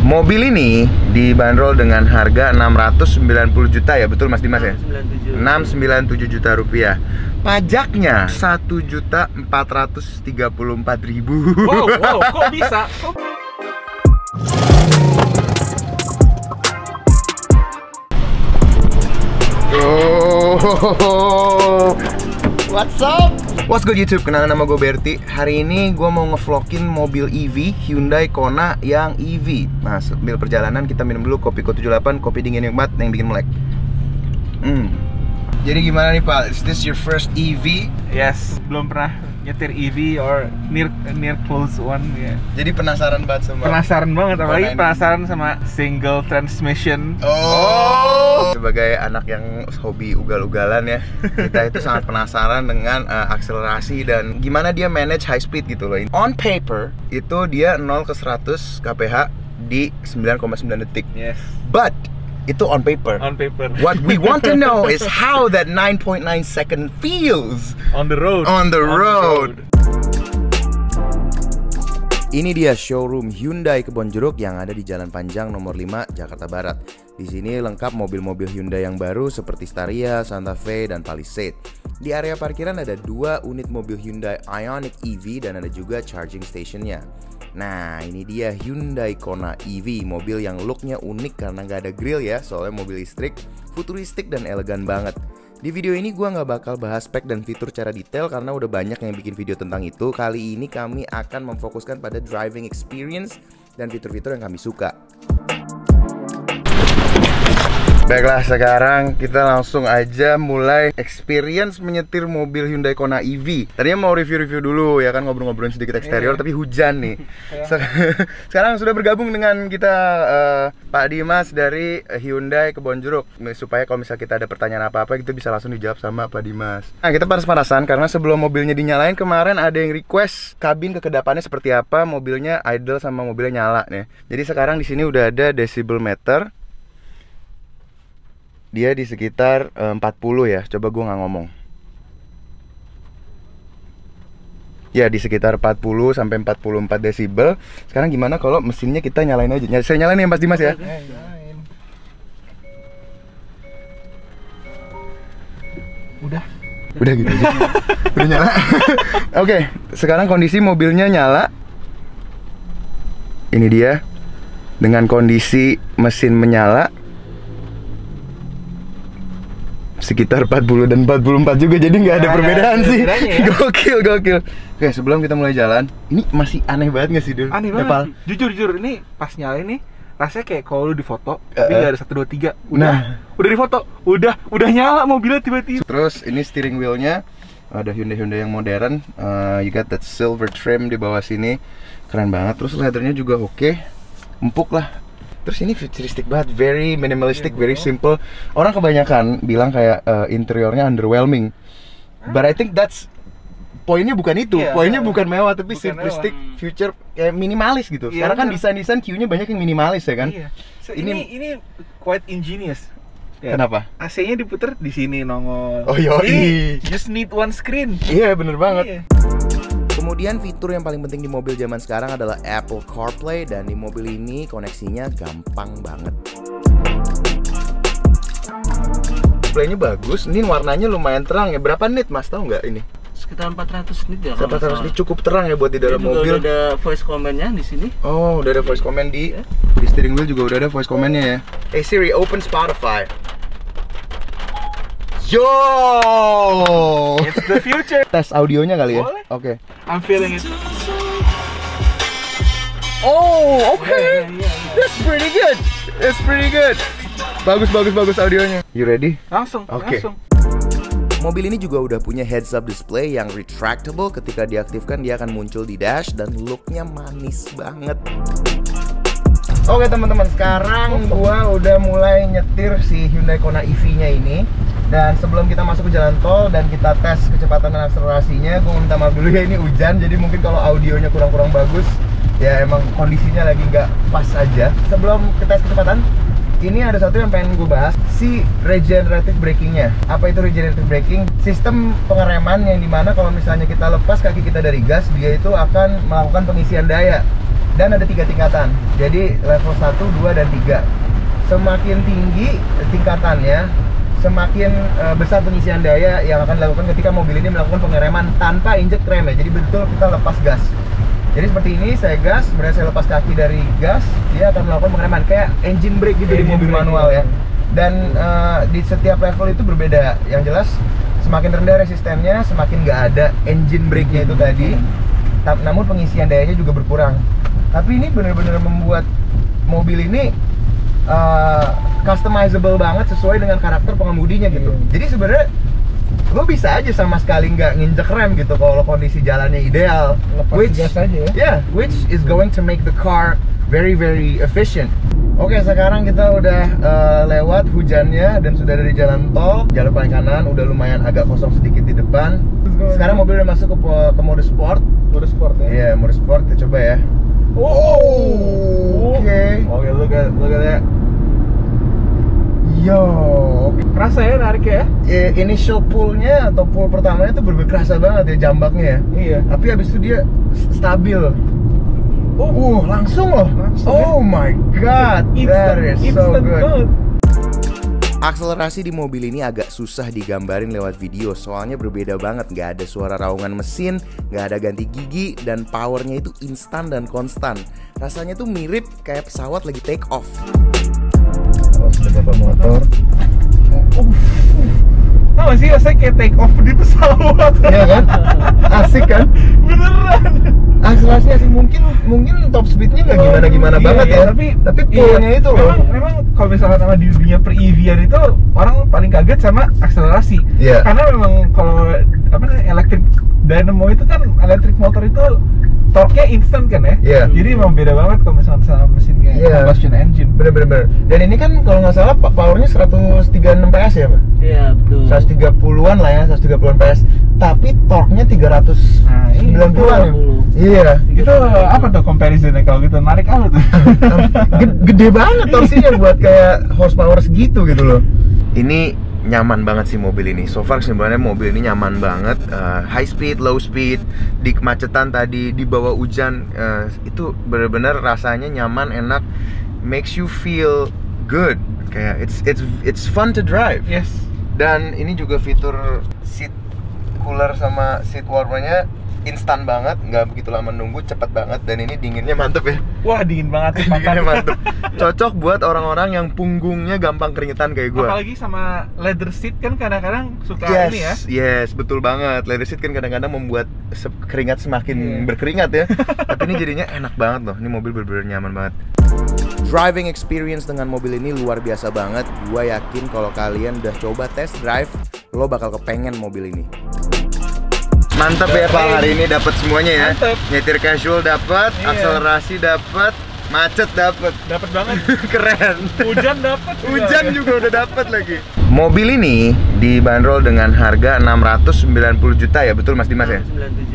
Mobil ini dibanderol dengan harga 690 juta ya, betul Mas Dimas ya? 697 juta rupiah. Pajaknya 1.434.000. Wow, kok bisa? Oh, what's up? What's good YouTube? Kenalin, nama gue Berti. Hari ini gue mau ngevlogin mobil EV Hyundai Kona yang EV. Nah, sambil perjalanan kita minum dulu kopi Ko 78, kopi dingin yang nikmat yang bikin melek. Jadi gimana nih Pak? Is this your first EV? Yes, belum pernah nyetir EV or near close one ya. Jadi penasaran banget sama. Penasaran banget, apalagi Kona penasaran sama single transmission. Oh. Sebagai anak yang hobi ugal-ugalan ya, kita itu sangat penasaran dengan akselerasi dan gimana dia manage high speed gitu loh. On paper itu dia 0 ke 100 kph di 9,9 detik. Yes. But itu on paper. On paper. What we want to know is how that 9.9 second feels on the road. On the road. Ini dia showroom Hyundai Kebonjeruk yang ada di Jalan Panjang nomor 5 Jakarta Barat. Di sini lengkap mobil-mobil Hyundai yang baru seperti Staria, Santa Fe, dan Palisade. Di area parkiran ada 2 unit mobil Hyundai Ioniq EV dan ada juga charging stationnya. Nah, ini dia Hyundai Kona EV, mobil yang looknya unik karena nggak ada grill ya, soalnya mobil listrik, futuristik dan elegan banget. Di video ini gue nggak bakal bahas spek dan fitur secara detail karena udah banyak yang bikin video tentang itu. Kali ini kami akan memfokuskan pada driving experience dan fitur-fitur yang kami suka. Baiklah, sekarang kita langsung aja mulai experience menyetir mobil Hyundai Kona EV. Tadinya mau review-review dulu ya kan, ngobrol-ngobrolin sedikit eksterior, tapi hujan nih. Sekarang sudah bergabung dengan kita Pak Dimas dari Hyundai Kebonjeruk, supaya kalau misalnya kita ada pertanyaan apa-apa kita bisa langsung dijawab sama Pak Dimas. Nah, kita panas-panasan karena sebelum mobilnya dinyalain kemarin ada yang request kabin kekedapannya seperti apa, mobilnya idle sama mobilnya nyala nih. Jadi sekarang di sini udah ada decibel meter. Dia di sekitar 40 ya, coba gue nggak ngomong. Ya, di sekitar 40 sampai 44 desibel. Sekarang gimana kalau mesinnya kita nyalain aja? Saya nyalain ya Mas Dimas ya? Udah gitu aja. Udah nyala. Oke, sekarang kondisi mobilnya nyala. Ini dia. Dengan kondisi mesin menyala sekitar 40 dan 44 juga, jadi nggak ada perbedaan sih. Ya. Gokil. Oke, sebelum kita mulai jalan, ini masih aneh banget nggak sih, Dul? Aneh banget. Jujur ini pas nyala ini rasanya kayak kalau lu di foto tapi nggak ada 1, 2, 3. Udah di foto, udah nyala mobilnya tiba-tiba. Terus ini steering wheelnya ada Hyundai yang modern. You got that silver trim di bawah sini, keren banget. Terus leathernya juga oke, empuk lah. Terus ini futuristik banget, very minimalistic, very simple. Orang kebanyakan bilang kayak interiornya underwhelming, but I think that's poinnya bukan itu. Poinnya bukan mewah, tapi simplistic, future, kayak minimalis gitu. Sekarang kan desain Q-nya banyak yang minimalis ya kan. So, ini quite ingenious. Kenapa? AC-nya diputer di sini nongol. Oh yoi. Just need one screen. Iya, bener banget. Kemudian fitur yang paling penting di mobil zaman sekarang adalah Apple CarPlay, dan di mobil ini koneksinya gampang banget. Playnya bagus, ini warnanya lumayan terang ya. Berapa nit Mas, tahu nggak ini? Sekitar 400 nit ya. 400 nit, cukup terang ya buat di dalam mobil. Udah ada voice command-nya di sini. Oh, udah ada voice command di steering wheel juga udah ada voice command-nya ya. Hey Siri, open Spotify. Yo, it's the future. Tes audionya kali ya. Oke. I'm feeling it. Oh, okay. That's pretty good. That's pretty good. Bagus audionya. You ready? Langsung. Mobil ini juga udah punya heads up display yang retractable. Ketika diaktifkan dia akan muncul di dash dan looknya manis banget. Oke teman-teman, sekarang gua udah mulai nyetir si Hyundai Kona EV-nya ini. Dan sebelum kita masuk ke jalan tol dan kita tes kecepatan dan akselerasinya, gua minta maaf dulu ya, ini hujan, jadi mungkin kalau audionya kurang bagus, ya emang kondisinya lagi nggak pas aja. Sebelum kita tes kecepatan, ini ada satu yang pengen gue bahas, si regenerative braking-nya. Apa itu regenerative braking? Sistem pengereman yang dimana kalau misalnya kita lepas kaki kita dari gas, dia itu akan melakukan pengisian daya Dan ada 3 tingkatan. Jadi level 1, 2, dan 3. Semakin tinggi tingkatannya, semakin besar pengisian daya yang akan dilakukan ketika mobil ini melakukan pengereman tanpa injek rem ya. Jadi betul kita lepas gas. Jadi seperti ini, saya gas, kemudian saya lepas kaki dari gas, dia akan melakukan pengereman kayak engine brake gitu di mobil manual ya. Dan di setiap level itu berbeda. Yang jelas semakin rendah resistennya, semakin nggak ada engine brake-nya itu tadi. Namun pengisian dayanya juga berkurang. Tapi ini benar-benar membuat mobil ini customizable banget sesuai dengan karakter pengemudinya gitu. Jadi sebenarnya lo bisa aja sama sekali nggak nginjek rem gitu kalau kondisi jalannya ideal. Lepas gas aja ya. Yeah, which is going to make the car very efficient. Oke, sekarang kita udah lewat hujannya dan sudah dari jalan tol. Jalur paling kanan udah lumayan agak kosong sedikit di depan. Sekarang mobil udah masuk ke mode sport. Mode sport ya. Iya, mode sport. Kita coba ya. Oke, look at that. Yo, Kerasa ya narik ya? Initial pull-nya atau pull pertamanya tuh bener-bener kerasa banget ya jambaknya ya. Iya. Tapi habis itu dia stabil. Langsung loh. Oh my god, that is so good. Akselerasi di mobil ini agak susah digambarin lewat video, soalnya berbeda banget. Nggak ada suara raungan mesin, nggak ada ganti gigi, dan powernya itu instan dan konstan. Rasanya tuh mirip kayak pesawat lagi take off. Oh, sudah bapak motor. Tau gak sih rasanya kayak take off di pesawat. Iya kan? Asik kan? Beneran. Akselerasinya sih mungkin top speednya nggak gimana banget ya. Tapi pullnya itu loh. Memang kalau misalnya sama di dunia per EV-an itu orang paling kaget sama akselerasi. Iya. Karena memang kalau electric dynamo itu kan electric motor itu torque-nya instan kan ya. Iya. Jadi memang beda banget kalau misalnya sama mesin kayak combustion engine. Bener. Dan ini kan kalau nggak salah powernya 136 PS ya, Pak? Iya, betul. 130-an lah ya, 130-an PS. Tapi torque-nya 390-an ya. Iya. Itu apa tuh comparisonnya kalau gitu? Narik apa tuh? Gede banget torsinya buat kayak horsepower segitu gitu loh. Ini nyaman banget sih mobil ini. So far sebenarnya mobil ini nyaman banget. High speed, low speed, di kemacetan tadi, di bawah hujan, itu benar-benar rasanya nyaman, enak, makes you feel good. Kayak it's fun to drive. Yes. Dan ini juga fitur seat cooler sama seat warmernya instan banget, nggak begitu lama nunggu, cepet banget, dan ini dinginnya mantep ya. Wah, dingin banget. Dinginnya mantep. Cocok buat orang-orang yang punggungnya gampang keringetan kayak gue. Apalagi sama leather seat kan kadang-kadang suka ini ya. Yes, betul banget. Leather seat kan kadang-kadang membuat keringat semakin berkeringat ya. Tapi ini jadinya enak banget loh. Ini mobil bener-bener nyaman banget. Driving experience dengan mobil ini luar biasa banget. Gue yakin kalau kalian udah coba test drive, lo bakal kepengen mobil ini. Mantap ya Pak, hari ini dapat semuanya ya. Mantep. Nyetir casual dapat, akselerasi dapat, macet dapat. Dapat banget. Keren. Hujan dapat. Hujan juga udah dapat lagi. Mobil ini dibanderol dengan harga 690 juta ya, betul Mas Dimas ya?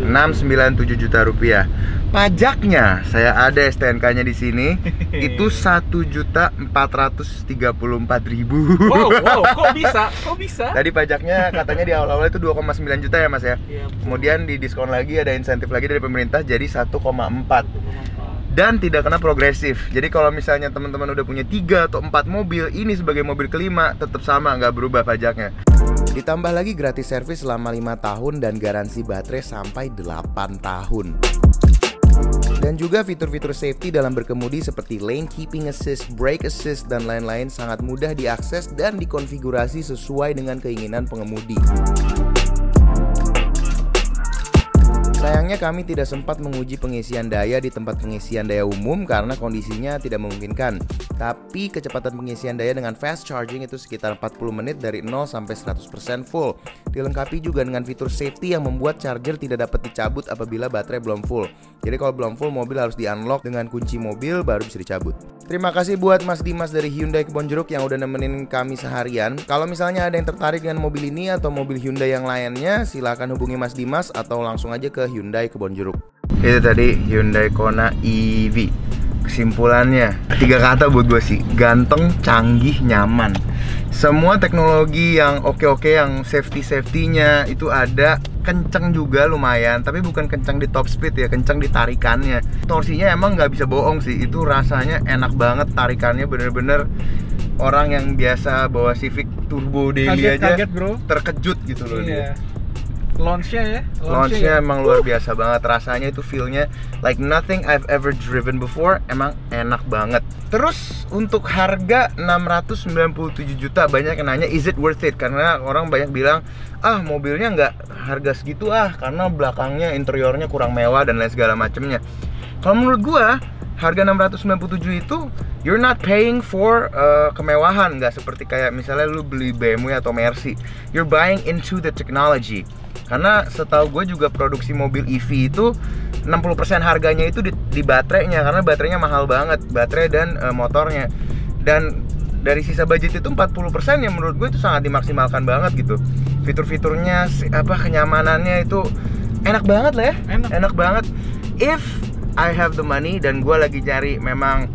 697 juta rupiah. Pajaknya saya ada STNK-nya di sini. Itu 1.434.000. Wow, kok bisa? Tadi pajaknya katanya di awal-awal itu 2,9 juta ya Mas ya? Iya. Kemudian di diskon lagi, ada insentif lagi dari pemerintah jadi 1,4. Dan tidak kena progresif. Jadi kalau misalnya teman-teman udah punya 3 atau 4 mobil, ini sebagai mobil kelima tetap sama, nggak berubah pajaknya. Ditambah lagi gratis servis selama 5 tahun dan garansi baterai sampai 8 tahun. Dan juga fitur-fitur safety dalam berkemudi seperti lane keeping assist, brake assist, dan lain-lain sangat mudah diakses dan dikonfigurasi sesuai dengan keinginan pengemudi. Sayangnya kami tidak sempat menguji pengisian daya di tempat pengisian daya umum karena kondisinya tidak memungkinkan. Tapi kecepatan pengisian daya dengan fast charging itu sekitar 40 menit dari 0 sampai 100% full. Dilengkapi juga dengan fitur safety yang membuat charger tidak dapat dicabut apabila baterai belum full. Jadi kalau belum full, mobil harus di-unlock dengan kunci mobil baru bisa dicabut. Terima kasih buat Mas Dimas dari Hyundai Kebonjeruk yang udah nemenin kami seharian. Kalau misalnya ada yang tertarik dengan mobil ini atau mobil Hyundai yang lainnya, silakan hubungi Mas Dimas atau langsung aja ke Hyundai Kebonjeruk. Itu tadi Hyundai Kona EV. Kesimpulannya 3 kata buat gue sih: ganteng, canggih, nyaman. Semua teknologi yang oke-oke, yang safety-safety-nya itu ada kenceng juga lumayan, tapi bukan kenceng di top speed ya, kenceng di tarikannya. Torsinya emang nggak bisa bohong sih, itu rasanya enak banget, tarikannya bener-bener orang yang biasa bawa Civic Turbo Daily aja bro. Terkejut gitu loh dia. Launch-nya ya? Launch-nya emang luar biasa banget, rasanya itu feel-nya like nothing I've ever driven before, emang enak banget. Terus untuk harga 697 juta, banyak yang nanya is it worth it? Karena orang banyak bilang, ah mobilnya nggak harga segitu karena belakangnya interiornya kurang mewah dan lain segala macemnya. Kalau menurut gua, harga 697 itu you're not paying for kemewahan, nggak seperti kayak misalnya lu beli BMW atau Mercy. You're buying into the technology. Karena setahu gue juga produksi mobil EV itu 60% harganya itu di baterainya, karena baterainya mahal banget, baterai dan motornya. Dan dari sisa budget itu 40% yang menurut gue itu sangat dimaksimalkan banget gitu. Fitur-fiturnya, kenyamanannya itu enak banget lah ya, enak banget. If I have the money dan gue lagi cari memang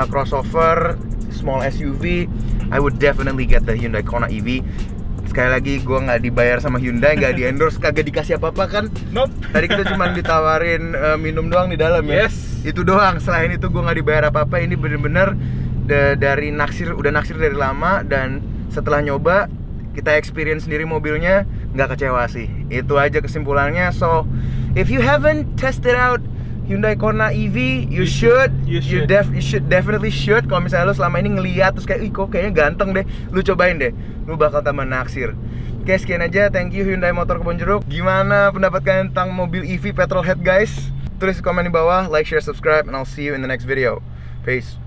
crossover, small SUV, I would definitely get the Hyundai Kona EV. Sekali lagi, gue nggak dibayar sama Hyundai, nggak di endorse, kagak dikasih apa-apa kan? Nope. Tadi kita cuma ditawarin minum doang di dalam ya. Yes. Itu doang. Selain itu gue nggak dibayar apa-apa. Ini bener-bener dari naksir, udah naksir dari lama, dan setelah nyoba kita experience sendiri mobilnya, nggak kecewa sih. Itu aja kesimpulannya. So if you haven't tested out Hyundai Kona EV, you should definitely should. Kalau misalnya lo selama ini ngeliat terus kayak, ih kok kayaknya ganteng deh, lu cobain deh, lu bakal tambah naksir. Oke, sekian aja, thank you Hyundai Motor Kebonjeruk. Gimana pendapat kalian tentang mobil EV petrolhead guys? Tulis di komen di bawah, like, share, subscribe, and I'll see you in the next video. Peace.